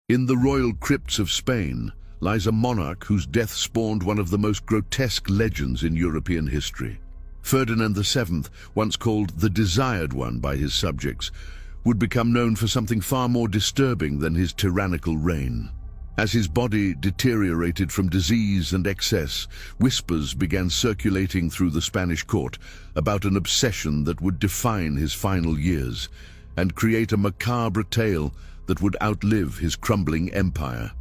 In the royal crypts of Spain lies a monarch whose death spawned one of the most grotesque legends in European history. Ferdinand VII, once called the Desired One by his subjects, would become known for something far more disturbing than his tyrannical reign. As his body deteriorated from disease and excess, whispers began circulating through the Spanish court about an obsession that would define his final years and create a macabre tale that would outlive his crumbling empire.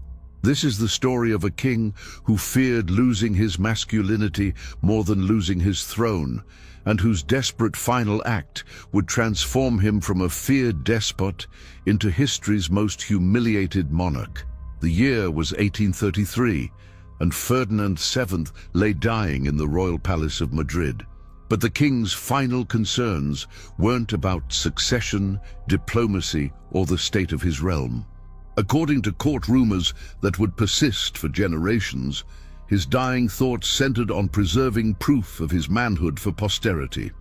This is the story of a king who feared losing his masculinity more than losing his throne, and whose desperate final act would transform him from a feared despot into history's most humiliated monarch. The year was 1833, and Ferdinand VII lay dying in the royal palace of Madrid. But the king's final concerns weren't about succession, diplomacy, or the state of his realm. According to court rumors that would persist for generations, his dying thoughts centered on preserving proof of his manhood for posterity.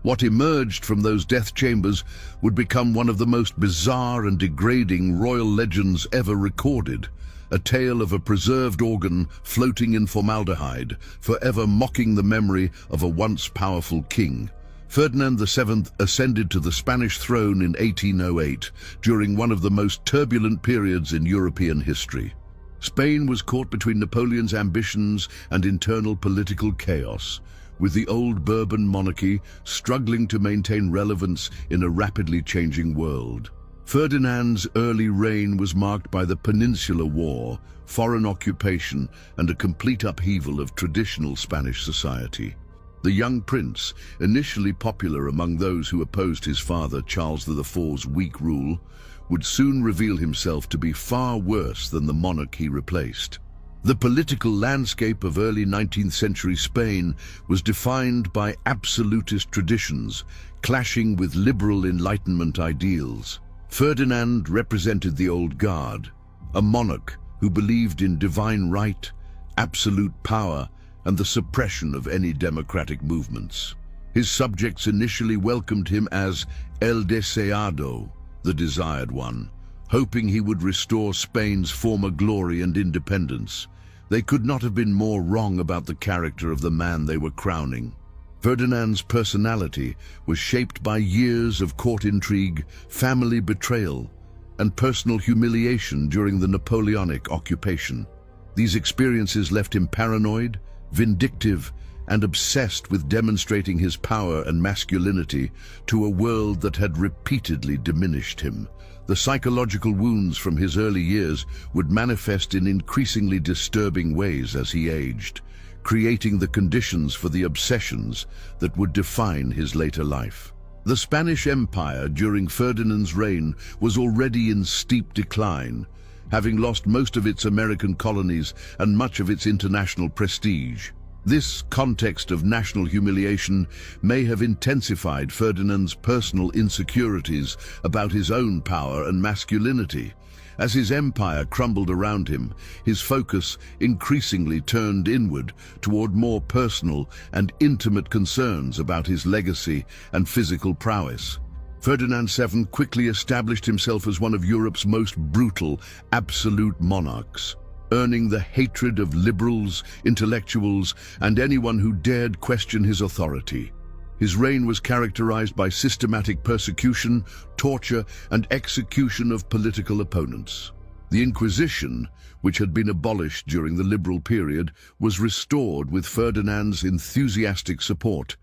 What emerged from those death chambers would become one of the most bizarre and degrading royal legends ever recorded, a tale of a preserved organ floating in formaldehyde, forever mocking the memory of a once powerful king. Ferdinand VII ascended to the Spanish throne in 1808, during one of the most turbulent periods in European history. Spain was caught between Napoleon's ambitions and internal political chaos, with the old Bourbon monarchy struggling to maintain relevance in a rapidly changing world. Ferdinand's early reign was marked by the Peninsular War, foreign occupation, and a complete upheaval of traditional Spanish society. The young prince, initially popular among those who opposed his father Charles IV's weak rule, would soon reveal himself to be far worse than the monarch he replaced. The political landscape of early 19th century Spain was defined by absolutist traditions, clashing with liberal Enlightenment ideals. Ferdinand represented the old guard, a monarch who believed in divine right, absolute power, and the suppression of any democratic movements. His subjects initially welcomed him as El Deseado, the Desired One, hoping he would restore Spain's former glory and independence. They could not have been more wrong about the character of the man they were crowning. Ferdinand's personality was shaped by years of court intrigue, family betrayal, and personal humiliation during the Napoleonic occupation. These experiences left him paranoid, vindictive, and obsessed with demonstrating his power and masculinity to a world that had repeatedly diminished him. The psychological wounds from his early years would manifest in increasingly disturbing ways as he aged, creating the conditions for the obsessions that would define his later life. The Spanish Empire during Ferdinand's reign was already in steep decline, having lost most of its American colonies and much of its international prestige. This context of national humiliation may have intensified Ferdinand's personal insecurities about his own power and masculinity. As his empire crumbled around him, his focus increasingly turned inward toward more personal and intimate concerns about his legacy and physical prowess. Ferdinand VII quickly established himself as one of Europe's most brutal, absolute monarchs, earning the hatred of liberals, intellectuals, and anyone who dared question his authority. His reign was characterized by systematic persecution, torture, and execution of political opponents. The Inquisition, which had been abolished during the liberal period, was restored with Ferdinand's enthusiastic support,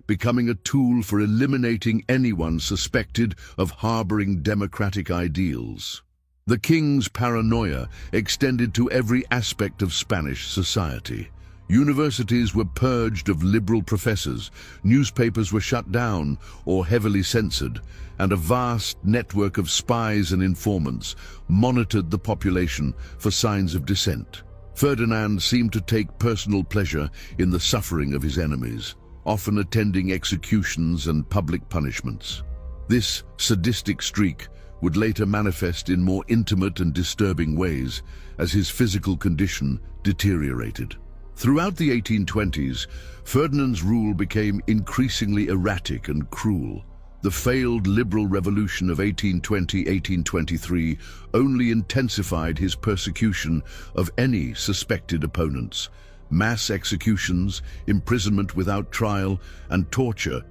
becoming a tool for eliminating anyone suspected of harboring democratic ideals. The king's paranoia extended to every aspect of Spanish society. Universities were purged of liberal professors, newspapers were shut down or heavily censored, and a vast network of spies and informants monitored the population for signs of dissent. Ferdinand seemed to take personal pleasure in the suffering of his enemies, often attending executions and public punishments. This sadistic streak would later manifest in more intimate and disturbing ways as his physical condition deteriorated. Throughout the 1820s, Ferdinand's rule became increasingly erratic and cruel. The failed liberal revolution of 1820-1823 only intensified his persecution of any suspected opponents. Mass executions, imprisonment without trial, and torture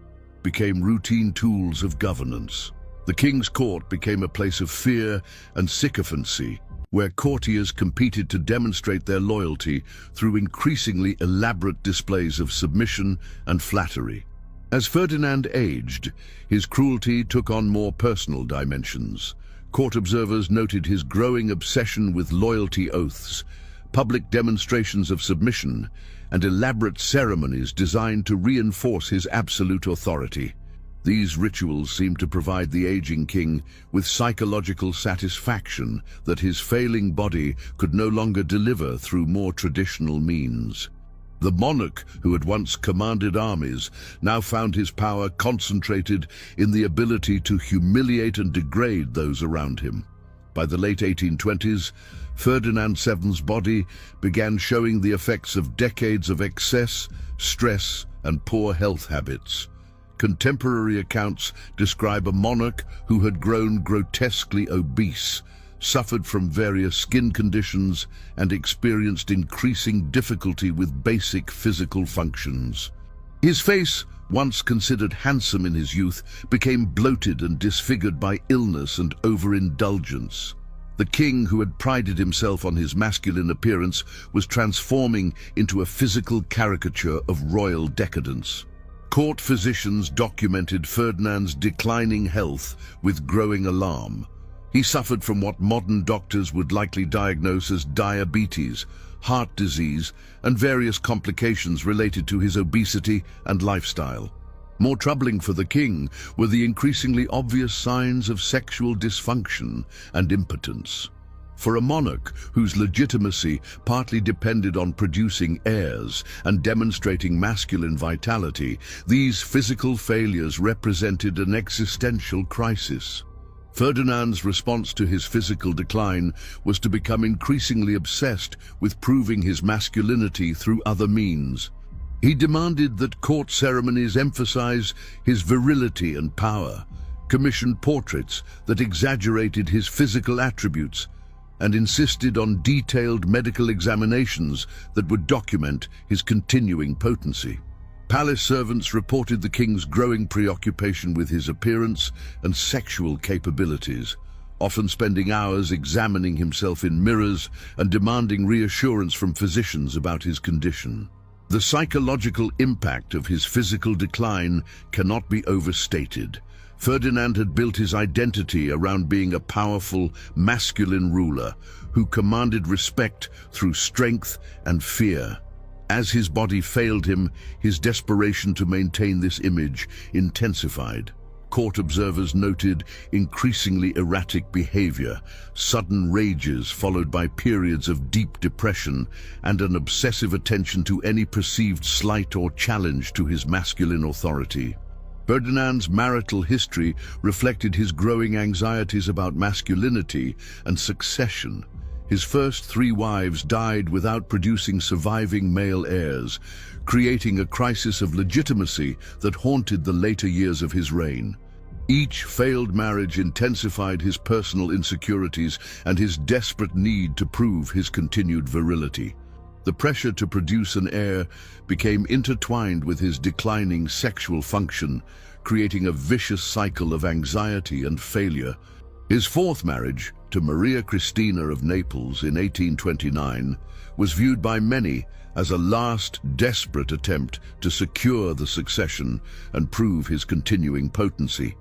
became routine tools of governance. The king's court became a place of fear and sycophancy, where courtiers competed to demonstrate their loyalty through increasingly elaborate displays of submission and flattery. As Ferdinand aged, his cruelty took on more personal dimensions. Court observers noted his growing obsession with loyalty oaths, public demonstrations of submission, and elaborate ceremonies designed to reinforce his absolute authority. These rituals seemed to provide the aging king with psychological satisfaction that his failing body could no longer deliver through more traditional means. The monarch, who had once commanded armies, now found his power concentrated in the ability to humiliate and degrade those around him. By the late 1820s, Ferdinand VII's body began showing the effects of decades of excess, stress, and poor health habits. Contemporary accounts describe a monarch who had grown grotesquely obese, suffered from various skin conditions, and experienced increasing difficulty with basic physical functions. His face, once considered handsome in his youth, became bloated and disfigured by illness and overindulgence. The king, who had prided himself on his masculine appearance, was transforming into a physical caricature of royal decadence. Court physicians documented Ferdinand's declining health with growing alarm. He suffered from what modern doctors would likely diagnose as diabetes, heart disease, and various complications related to his obesity and lifestyle. More troubling for the king were the increasingly obvious signs of sexual dysfunction and impotence. For a monarch whose legitimacy partly depended on producing heirs and demonstrating masculine vitality, these physical failures represented an existential crisis. Ferdinand's response to his physical decline was to become increasingly obsessed with proving his masculinity through other means. He demanded that court ceremonies emphasize his virility and power, commissioned portraits that exaggerated his physical attributes, and insisted on detailed medical examinations that would document his continuing potency. Palace servants reported the king's growing preoccupation with his appearance and sexual capabilities, often spending hours examining himself in mirrors and demanding reassurance from physicians about his condition. The psychological impact of his physical decline cannot be overstated. Ferdinand had built his identity around being a powerful, masculine ruler who commanded respect through strength and fear. As his body failed him, his desperation to maintain this image intensified. Court observers noted increasingly erratic behavior, sudden rages followed by periods of deep depression, and an obsessive attention to any perceived slight or challenge to his masculine authority. Ferdinand's marital history reflected his growing anxieties about masculinity and succession. His first 3 wives died without producing surviving male heirs, creating a crisis of legitimacy that haunted the later years of his reign. Each failed marriage intensified his personal insecurities and his desperate need to prove his continued virility. The pressure to produce an heir became intertwined with his declining sexual function, creating a vicious cycle of anxiety and failure. His 4th marriage, to Maria Cristina of Naples in 1829, was viewed by many as a last desperate attempt to secure the succession and prove his continuing potency.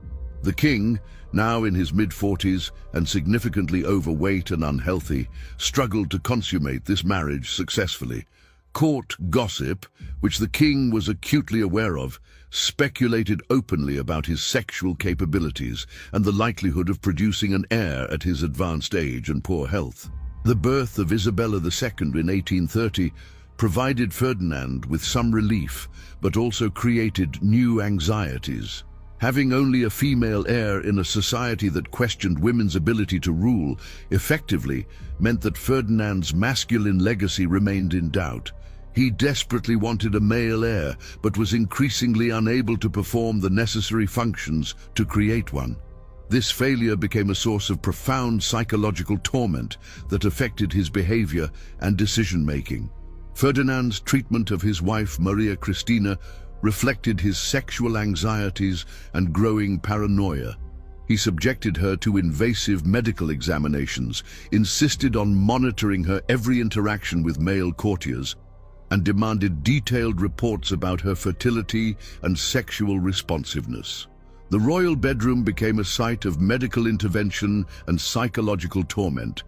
The king, now in his mid-40s and significantly overweight and unhealthy, struggled to consummate this marriage successfully. Court gossip, which the king was acutely aware of, speculated openly about his sexual capabilities and the likelihood of producing an heir at his advanced age and poor health. The birth of Isabella II in 1830 provided Ferdinand with some relief, but also created new anxieties. Having only a female heir in a society that questioned women's ability to rule effectively meant that Ferdinand's masculine legacy remained in doubt. He desperately wanted a male heir, but was increasingly unable to perform the necessary functions to create one. This failure became a source of profound psychological torment that affected his behavior and decision-making. Ferdinand's treatment of his wife, Maria Cristina, reflected his sexual anxieties and growing paranoia. He subjected her to invasive medical examinations, insisted on monitoring her every interaction with male courtiers, and demanded detailed reports about her fertility and sexual responsiveness. The royal bedroom became a site of medical intervention and psychological torment,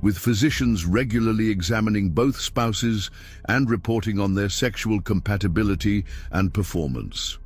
with physicians regularly examining both spouses and reporting on their sexual compatibility and performance.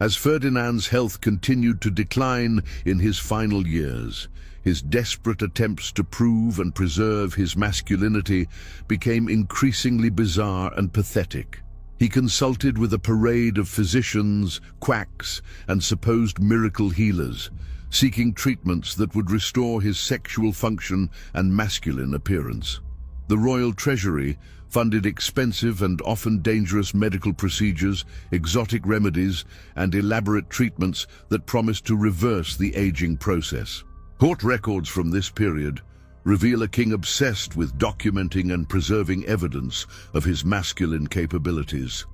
As Ferdinand's health continued to decline in his final years, his desperate attempts to prove and preserve his masculinity became increasingly bizarre and pathetic. He consulted with a parade of physicians, quacks, and supposed miracle healers, seeking treatments that would restore his sexual function and masculine appearance. The royal treasury funded expensive and often dangerous medical procedures, exotic remedies, and elaborate treatments that promised to reverse the aging process. Court records from this period reveal a king obsessed with documenting and preserving evidence of his masculine capabilities.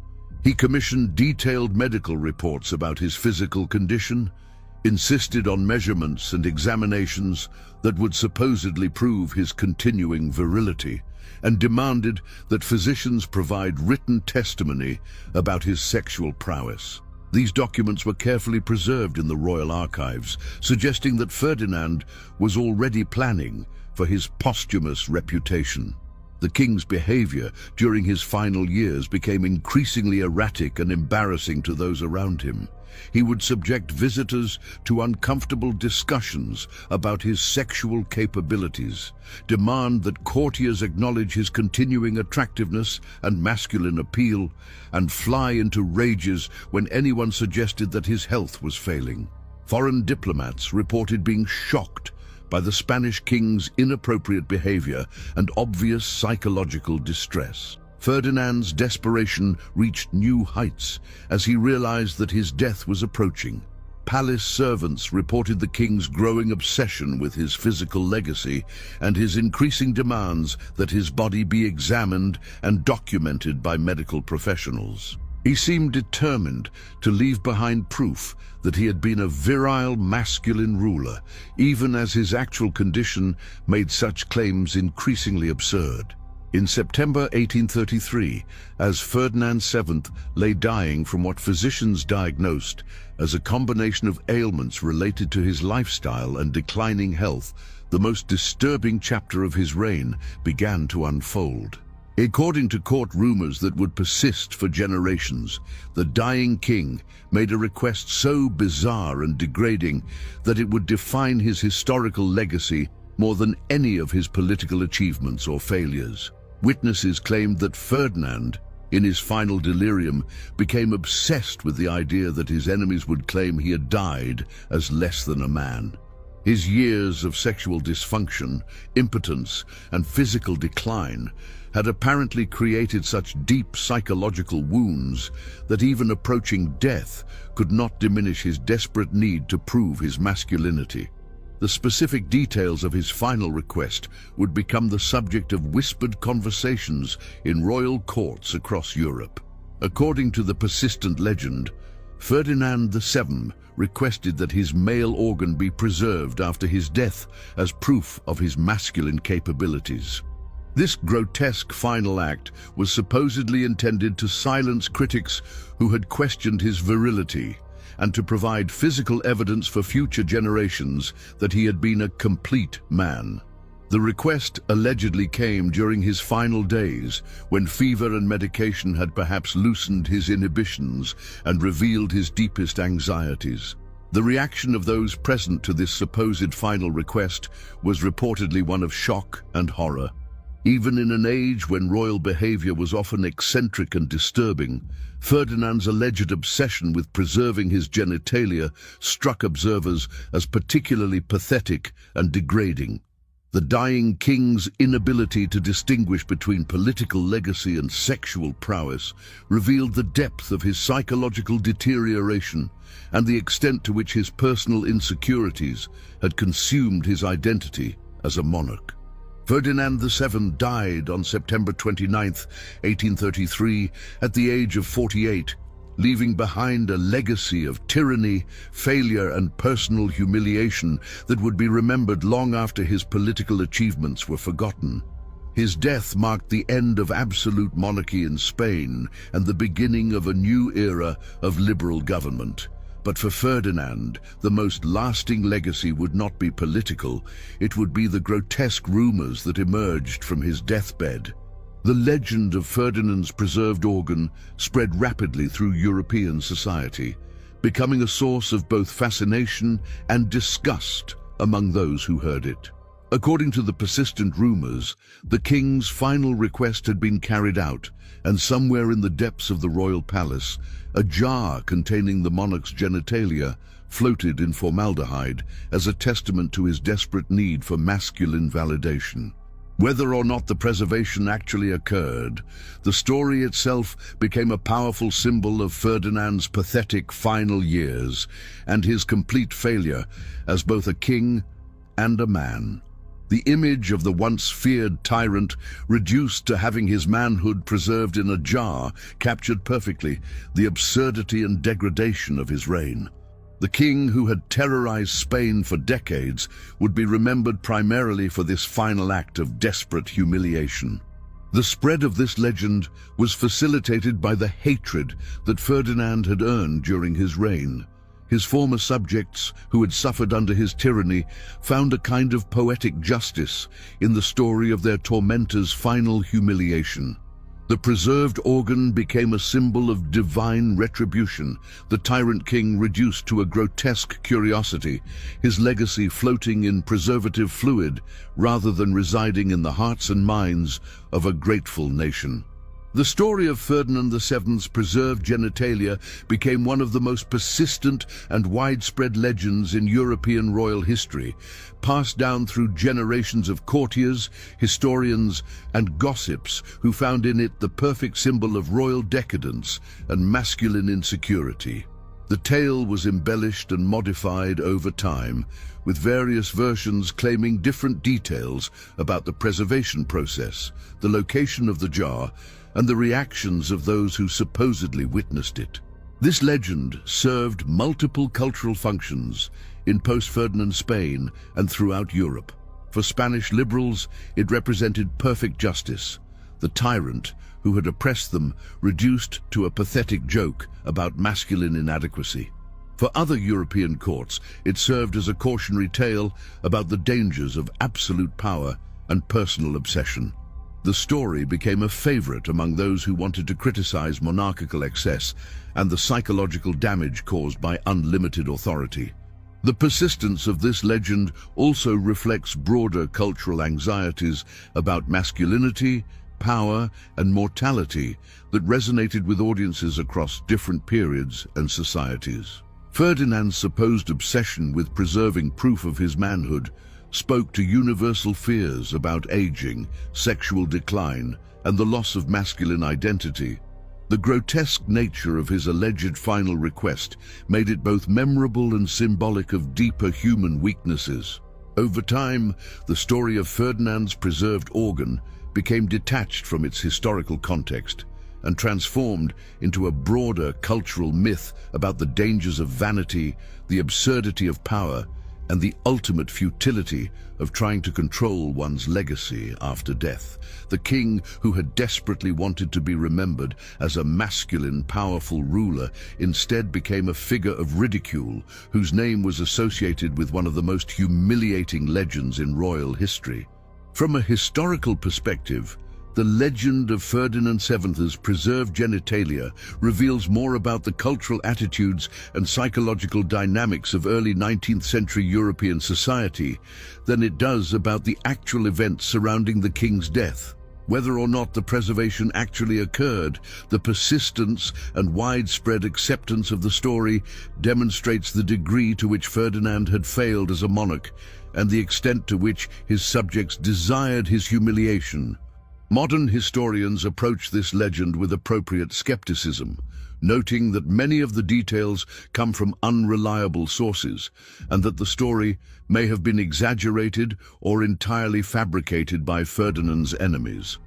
He commissioned detailed medical reports about his physical condition, insisted on measurements and examinations that would supposedly prove his continuing virility, and demanded that physicians provide written testimony about his sexual prowess. These documents were carefully preserved in the royal archives, suggesting that Ferdinand was already planning for his posthumous reputation. The king's behavior during his final years became increasingly erratic and embarrassing to those around him. He would subject visitors to uncomfortable discussions about his sexual capabilities, demand that courtiers acknowledge his continuing attractiveness and masculine appeal, and fly into rages when anyone suggested that his health was failing. Foreign diplomats reported being shocked by the Spanish king's inappropriate behavior and obvious psychological distress. Ferdinand's desperation reached new heights as he realized that his death was approaching. Palace servants reported the king's growing obsession with his physical legacy and his increasing demands that his body be examined and documented by medical professionals. He seemed determined to leave behind proof that he had been a virile, masculine ruler, even as his actual condition made such claims increasingly absurd. In September 1833, as Ferdinand VII lay dying from what physicians diagnosed as a combination of ailments related to his lifestyle and declining health, the most disturbing chapter of his reign began to unfold. According to court rumors that would persist for generations, the dying king made a request so bizarre and degrading that it would define his historical legacy more than any of his political achievements or failures. Witnesses claimed that Ferdinand, in his final delirium, became obsessed with the idea that his enemies would claim he had died as less than a man. His years of sexual dysfunction, impotence, and physical decline had apparently created such deep psychological wounds that even approaching death could not diminish his desperate need to prove his masculinity. The specific details of his final request would become the subject of whispered conversations in royal courts across Europe. According to the persistent legend, Ferdinand VII requested that his male organ be preserved after his death as proof of his masculine capabilities. This grotesque final act was supposedly intended to silence critics who had questioned his virility, and to provide physical evidence for future generations that he had been a complete man. The request allegedly came during his final days, when fever and medication had perhaps loosened his inhibitions and revealed his deepest anxieties. The reaction of those present to this supposed final request was reportedly one of shock and horror. Even in an age when royal behavior was often eccentric and disturbing, Ferdinand's alleged obsession with preserving his genitalia struck observers as particularly pathetic and degrading. The dying king's inability to distinguish between political legacy and sexual prowess revealed the depth of his psychological deterioration and the extent to which his personal insecurities had consumed his identity as a monarch. Ferdinand VII died on September 29, 1833, at the age of 48, leaving behind a legacy of tyranny, failure, and personal humiliation that would be remembered long after his political achievements were forgotten. His death marked the end of absolute monarchy in Spain and the beginning of a new era of liberal government. But for Ferdinand, the most lasting legacy would not be political, it would be the grotesque rumors that emerged from his deathbed. The legend of Ferdinand's preserved organ spread rapidly through European society, becoming a source of both fascination and disgust among those who heard it. According to the persistent rumors, the king's final request had been carried out, and somewhere in the depths of the royal palace, a jar containing the monarch's genitalia floated in formaldehyde as a testament to his desperate need for masculine validation. Whether or not the preservation actually occurred, the story itself became a powerful symbol of Ferdinand's pathetic final years and his complete failure as both a king and a man. The image of the once feared tyrant, reduced to having his manhood preserved in a jar, captured perfectly the absurdity and degradation of his reign. The king who had terrorized Spain for decades would be remembered primarily for this final act of desperate humiliation. The spread of this legend was facilitated by the hatred that Ferdinand had earned during his reign. His former subjects, who had suffered under his tyranny, found a kind of poetic justice in the story of their tormentor's final humiliation. The preserved organ became a symbol of divine retribution, the tyrant king reduced to a grotesque curiosity, his legacy floating in preservative fluid rather than residing in the hearts and minds of a grateful nation. The story of Ferdinand VII's preserved genitalia became one of the most persistent and widespread legends in European royal history, passed down through generations of courtiers, historians, and gossips who found in it the perfect symbol of royal decadence and masculine insecurity. The tale was embellished and modified over time, with various versions claiming different details about the preservation process, the location of the jar, and the reactions of those who supposedly witnessed it. This legend served multiple cultural functions in post-Ferdinand Spain and throughout Europe. For Spanish liberals, it represented perfect justice, the tyrant who had oppressed them reduced to a pathetic joke about masculine inadequacy. For other European courts, it served as a cautionary tale about the dangers of absolute power and personal obsession. The story became a favorite among those who wanted to criticize monarchical excess and the psychological damage caused by unlimited authority. The persistence of this legend also reflects broader cultural anxieties about masculinity, power, and mortality that resonated with audiences across different periods and societies. Ferdinand's supposed obsession with preserving proof of his manhood spoke to universal fears about aging, sexual decline, and the loss of masculine identity. The grotesque nature of his alleged final request made it both memorable and symbolic of deeper human weaknesses. Over time, the story of Ferdinand's preserved organ became detached from its historical context and transformed into a broader cultural myth about the dangers of vanity, the absurdity of power, and the ultimate futility of trying to control one's legacy after death. The king, who had desperately wanted to be remembered as a masculine, powerful ruler, instead became a figure of ridicule, whose name was associated with one of the most humiliating legends in royal history. From a historical perspective, the legend of Ferdinand VII's preserved genitalia reveals more about the cultural attitudes and psychological dynamics of early 19th century European society than it does about the actual events surrounding the king's death. Whether or not the preservation actually occurred, the persistence and widespread acceptance of the story demonstrates the degree to which Ferdinand had failed as a monarch and the extent to which his subjects desired his humiliation. Modern historians approach this legend with appropriate skepticism, noting that many of the details come from unreliable sources, and that the story may have been exaggerated or entirely fabricated by Ferdinand's enemies.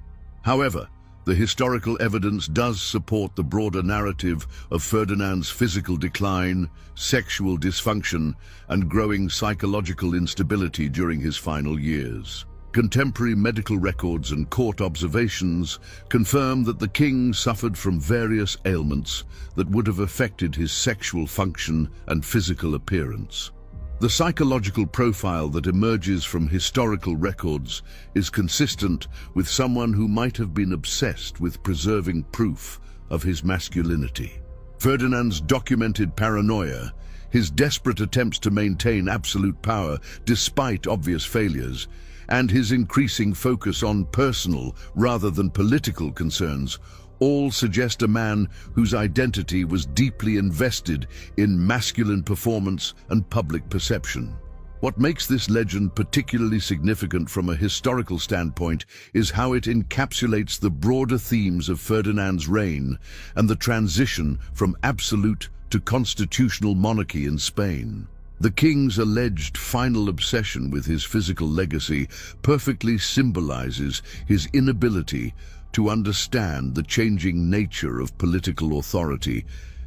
However, the historical evidence does support the broader narrative of Ferdinand's physical decline, sexual dysfunction, and growing psychological instability during his final years. Contemporary medical records and court observations confirm that the king suffered from various ailments that would have affected his sexual function and physical appearance. The psychological profile that emerges from historical records is consistent with someone who might have been obsessed with preserving proof of his masculinity. Ferdinand's documented paranoia, his desperate attempts to maintain absolute power despite obvious failures, and his increasing focus on personal rather than political concerns all suggest a man whose identity was deeply invested in masculine performance and public perception. What makes this legend particularly significant from a historical standpoint is how it encapsulates the broader themes of Ferdinand's reign and the transition from absolute to constitutional monarchy in Spain. The king's alleged final obsession with his physical legacy perfectly symbolizes his inability to understand the changing nature of political authority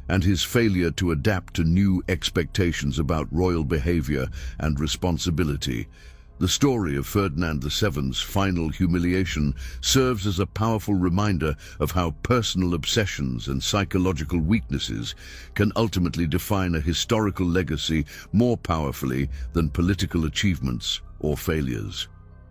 and his failure to adapt to new expectations about royal behavior and responsibility. The story of Ferdinand VII's final humiliation serves as a powerful reminder of how personal obsessions and psychological weaknesses can ultimately define a historical legacy more powerfully than political achievements or failures.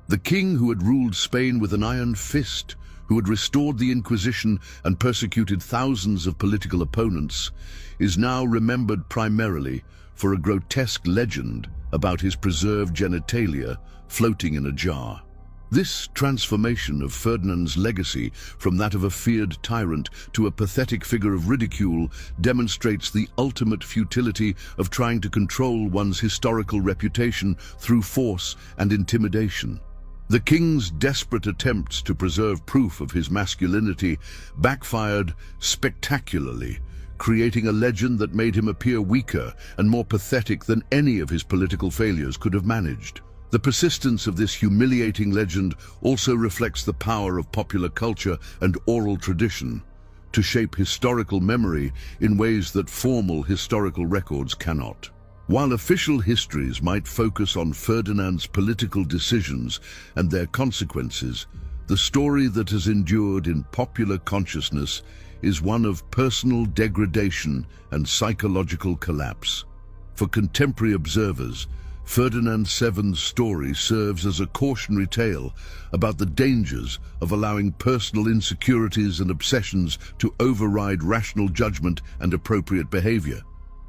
The king who had ruled Spain with an iron fist, who had restored the Inquisition and persecuted thousands of political opponents, is now remembered primarily for a grotesque legend about his preserved genitalia floating in a jar. This transformation of Ferdinand's legacy from that of a feared tyrant to a pathetic figure of ridicule demonstrates the ultimate futility of trying to control one's historical reputation through force and intimidation. The king's desperate attempts to preserve proof of his masculinity backfired spectacularly, creating a legend that made him appear weaker and more pathetic than any of his political failures could have managed. The persistence of this humiliating legend also reflects the power of popular culture and oral tradition to shape historical memory in ways that formal historical records cannot. While official histories might focus on Ferdinand's political decisions and their consequences, the story that has endured in popular consciousness is one of personal degradation and psychological collapse. For contemporary observers, Ferdinand VII's story serves as a cautionary tale about the dangers of allowing personal insecurities and obsessions to override rational judgment and appropriate behavior.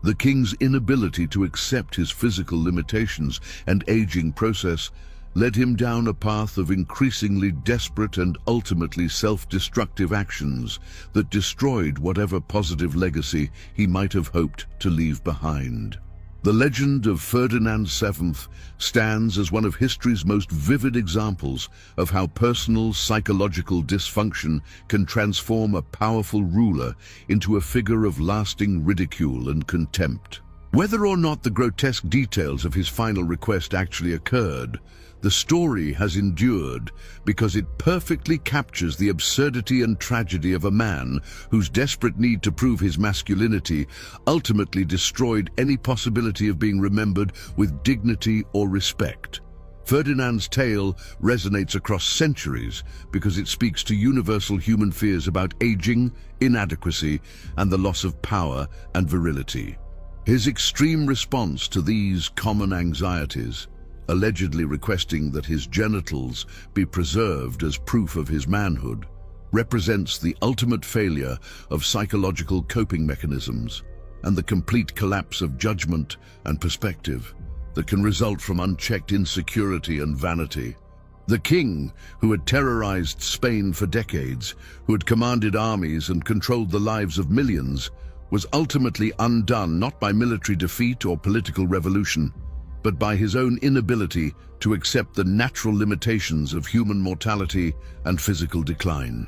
The king's inability to accept his physical limitations and aging process led him down a path of increasingly desperate and ultimately self-destructive actions that destroyed whatever positive legacy he might have hoped to leave behind. The legend of Ferdinand VII stands as one of history's most vivid examples of how personal psychological dysfunction can transform a powerful ruler into a figure of lasting ridicule and contempt. Whether or not the grotesque details of his final request actually occurred, the story has endured because it perfectly captures the absurdity and tragedy of a man whose desperate need to prove his masculinity ultimately destroyed any possibility of being remembered with dignity or respect. Ferdinand's tale resonates across centuries because it speaks to universal human fears about aging, inadequacy, and the loss of power and virility. His extreme response to these common anxieties, allegedly requesting that his genitals be preserved as proof of his manhood, represents the ultimate failure of psychological coping mechanisms and the complete collapse of judgment and perspective that can result from unchecked insecurity and vanity. The king, who had terrorized Spain for decades, who had commanded armies and controlled the lives of millions, was ultimately undone not by military defeat or political revolution, but by his own inability to accept the natural limitations of human mortality and physical decline.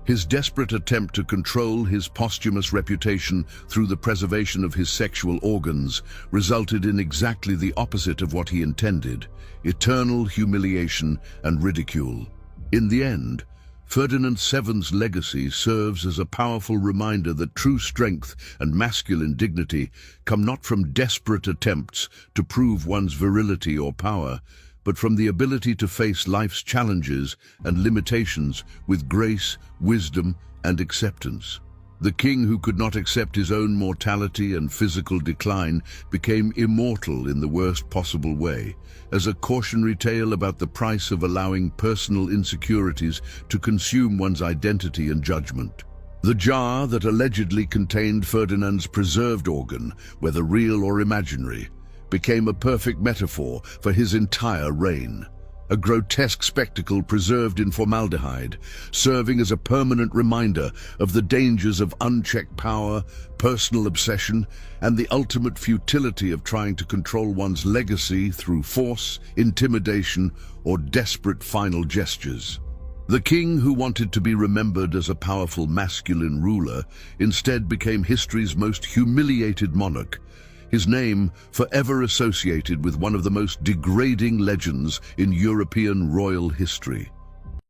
His desperate attempt to control his posthumous reputation through the preservation of his sexual organs resulted in exactly the opposite of what he intended: eternal humiliation and ridicule. In the end, Ferdinand VII's legacy serves as a powerful reminder that true strength and masculine dignity come not from desperate attempts to prove one's virility or power, but from the ability to face life's challenges and limitations with grace, wisdom, and acceptance. The king who could not accept his own mortality and physical decline became immortal in the worst possible way, as a cautionary tale about the price of allowing personal insecurities to consume one's identity and judgment. The jar that allegedly contained Ferdinand's preserved organ, whether real or imaginary, became a perfect metaphor for his entire reign. A grotesque spectacle preserved in formaldehyde, serving as a permanent reminder of the dangers of unchecked power, personal obsession, and the ultimate futility of trying to control one's legacy through force, intimidation, or desperate final gestures. The king, who wanted to be remembered as a powerful masculine ruler, instead became history's most humiliated monarch, his name forever associated with one of the most degrading legends in European royal history.